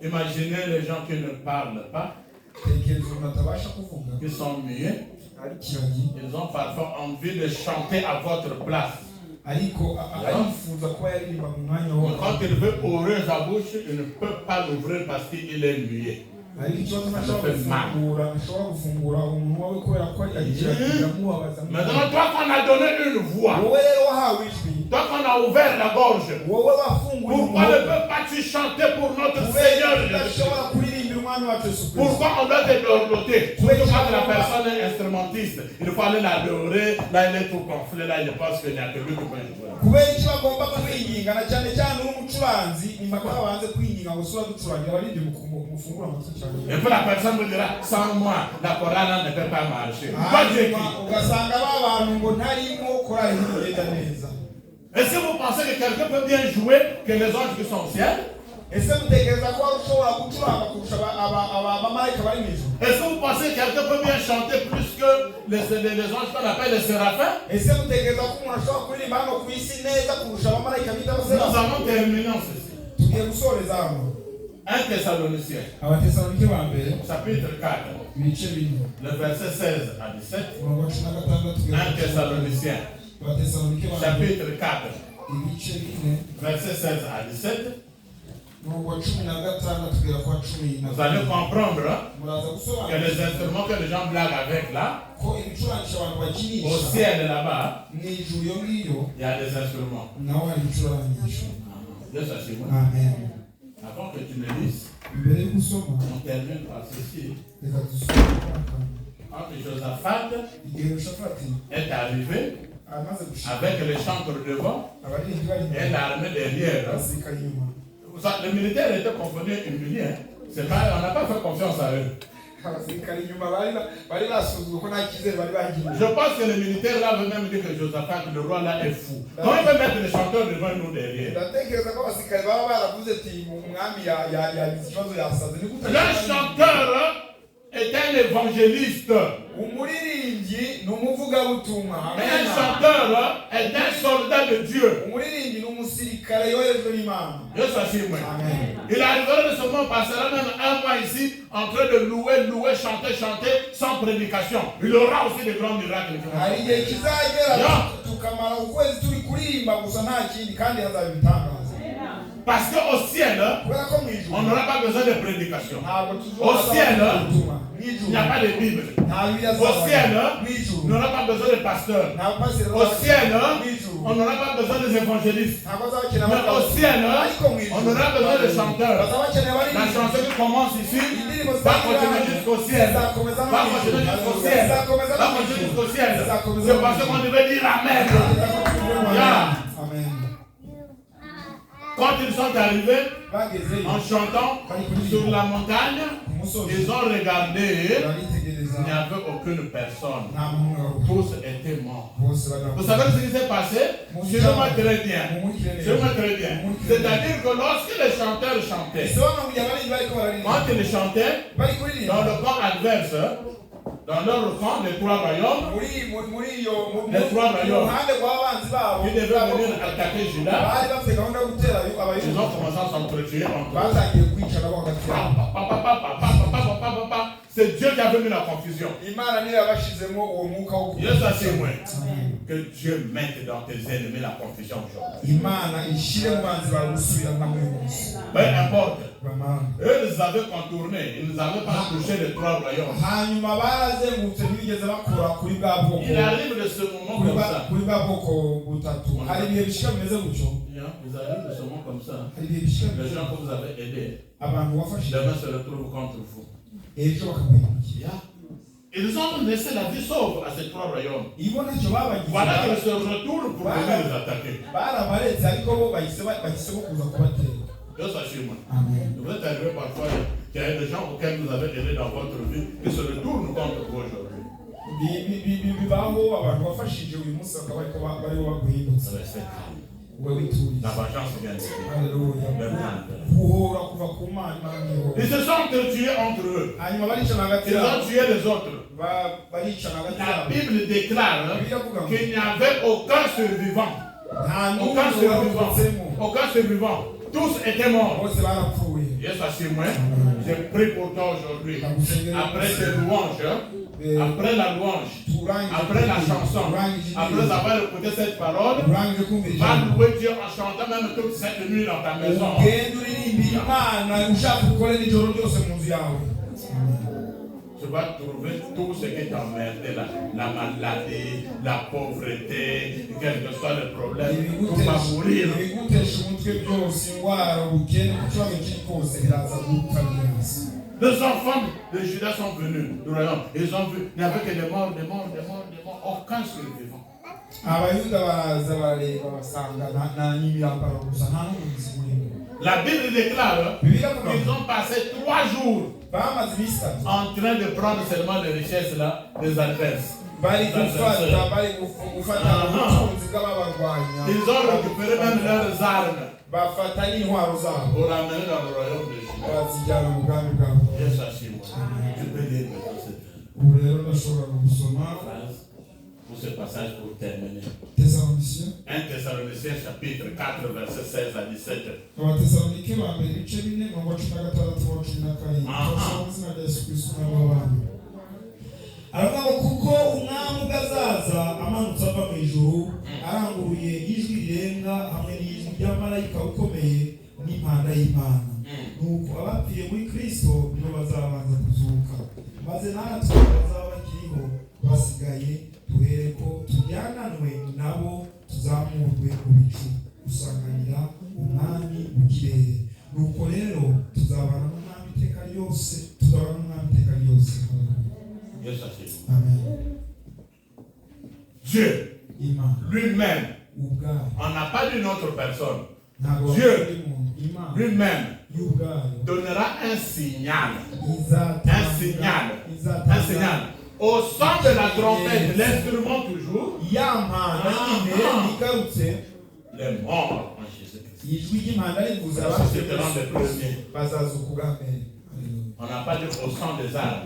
Imaginez les gens qui ne parlent pas, qui sont muets. Ils ont parfois envie de chanter à votre place. Quand il veut ouvrir sa bouche, il ne peut pas l'ouvrir parce qu'il est muet. Maintenant, toi qu'on a donné une voix, toi qu'on a ouvert la gorge, pourquoi ne peux pas tu chanter pour notre Seigneur? Pourquoi on doit te dorloter? Surtout quand la personne est instrumentiste, il faut aller l'adorer, là il est tout gonflé, là il pense qu'il n'y a que lui qui peut jouer. Et puis la personne vous dira, sans moi, la chorale ne peut pas marcher. Et si vous pensez que quelqu'un peut bien jouer que les anges qui sont au ciel, est-ce que vous pensez que quelqu'un peut bien chanter plus que les anges qu'on appelle les séraphins? Nous allons terminer en ceci. 1 Thessaloniciens, chapitre 4, le verset 16 à 17. 1 Thessaloniciens, chapitre 4, verset 16 à 17. Vous allez comprendre que les instruments que les gens blaguent avec là, au ciel là-bas, il y a des instruments. Dieu s'assure. Amen. Avant que tu me lises, on termine par ceci. Quand Josaphat est arrivé avec les chantres devant et l'armée derrière, les militaires étaient confondus et humiliés. On n'a pas fait confiance à eux. Je pense que les militaires là veulent même dire que Josaphat, le roi là, est fou. Comment il peut mettre les chanteurs devant nous derrière? Le chanteur est un évangéliste. Un chanteur est un soldat de Dieu. Dieu s'assure. Il arrivera de ce moment, passera même un mois ici en train de louer, chanter, sans prédication. Il aura aussi de grands miracles. Parce qu'au ciel, on n'aura pas besoin de prédication. Au ciel, il n'y a pas de Bible. Au ciel, on n'aura pas besoin de pasteurs. Au ciel, on n'aura pas besoin des évangélistes. Mais au ciel, on aura besoin de chanteurs. La chanson qui commence ici va continuer jusqu'au ciel. Va continuer jusqu'au ciel. Va continuer jusqu'au ciel. C'est parce qu'on devait dire Amen. Amen. Quand ils sont arrivés en chantant sur la montagne, ils ont regardé, il n'y avait aucune personne. Tous étaient morts. Vous savez ce qui s'est passé? Suivez-moi très bien. C'est-à-dire que lorsque les chanteurs chantaient, quand ils chantaient, dans le camp adverse, dans leur camp, les trois royaumes, ils devaient venir attaquer Juda. Ils ont commencé à s'entretuer entre eux. c'est Dieu qui a mis la confusion. Yes, c'est moi. Que Dieu mette dans tes ennemis la confusion aujourd'hui. Peu importe. Eux nous avaient contourné, ils nous avaient pas touché les trois royaumes. Il arrive de ce moment comme ça. Il arrive de ce moment comme ça. Les gens que vous avez aidés, demain se retrouvent contre vous. Ils ont laissé la vie sauve à ces trois royaumes. Voilà qu'ils se retournent pour venir les attaquer. Dieu s'assure moi. Vous êtes arrivé parfois qu'il y a des gens auxquels vous avez aidé dans votre vie qui se retournent contre vous aujourd'hui. Restez calme. La vengeance vient de Dieu. Ils se sont tués entre eux. Ils ont tué les autres. La Bible déclare qu'il n'y avait aucun survivant. Aucun survivant. Tous étaient morts. Yes, c'est moi. Je prie pour toi aujourd'hui. Après ces louanges, après la louange, après la chanson, après avoir écouté cette parole, va louer Dieu en chantant même toute cette nuit dans ta maison. Tu vas trouver tout ce qui t'emmerde, la maladie, la pauvreté, quel que soit le problème, tu vas mourir. Les enfants de Judas sont venus, ils ont vu, il n'y avait que des morts, aucun survivant. La Bible déclare qu'ils ont passé 3 jours en train de prendre seulement les richesses là, des adverses. Ils ont récupéré même leurs armes pour l'amener dans le royaume de Juda. Yes, je peux lire pour ce passage pour terminer. 1 Thessaloniciens chapitre 4 verset 16 à 17. aravuga ngo kuko umwami ugazaza amanutse ava mu ijuru aranguruye ijwi rirenga hamwe n'ijwi ry'amarayika ukomeye n'impanda y'Imana nuko abapfiriye muri Kristo nibo bazabanza kuzuka maze natwe bazaba bakiriho basigaye duhereko tujyananwe nabo tuzamurwe mu bicu gusanganira umwami mu kirere nuko rero tuzabana n'umwami iteka ryose Amen. Dieu lui-même, on n'a pas d'une autre personne. Dieu lui-même donnera un signal. Au son de la trompette, l'instrument toujours, les morts en Jésus-Christ. On n'a pas dit au son des armes.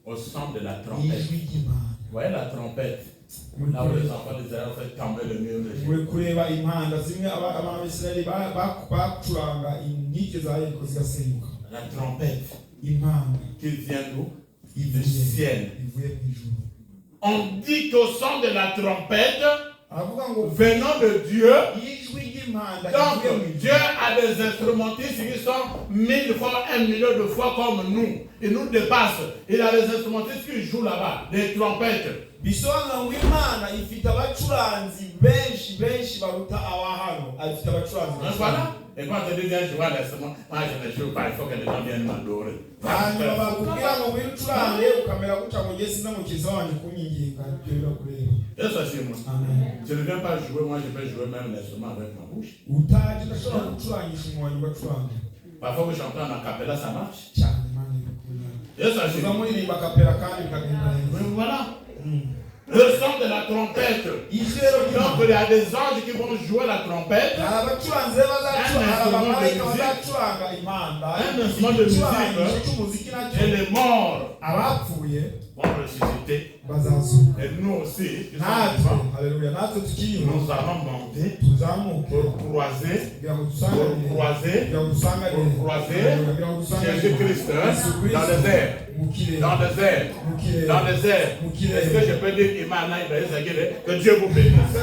Au son de la trompette. Vous voyez la trompette? Là où les enfants d'Israël ont fait tomber le mur de Jésus. La trompette qui vient d'où? Du ciel. On dit qu'au son de la trompette venant de Dieu, donc Dieu a des instrumentistes qui sont 1000 fois, 1 million de fois comme nous. Ils nous dépassent. Il a des instrumentistes qui jouent là-bas, des trompettes. Voilà. Et quand je dis viens jouer à l'instrument, moi je ne joue pas, il faut que les gens viennent m'adorer. Et ça c'est moi. Je ne viens pas jouer, moi je peux jouer même l'instrument avec ma bouche. Parfois vous chantez en acapella, ça marche. Et ça c'est moi. Voilà. Le son de la trompette. Donc il y a des anges qui vont jouer la trompette. Un instrument de musique. Et les morts vont ressusciter Et nous aussi, nous allons monter pour croiser Jésus-Christ dans les airs. Est-ce que je peux dire que Dieu vous bénisse?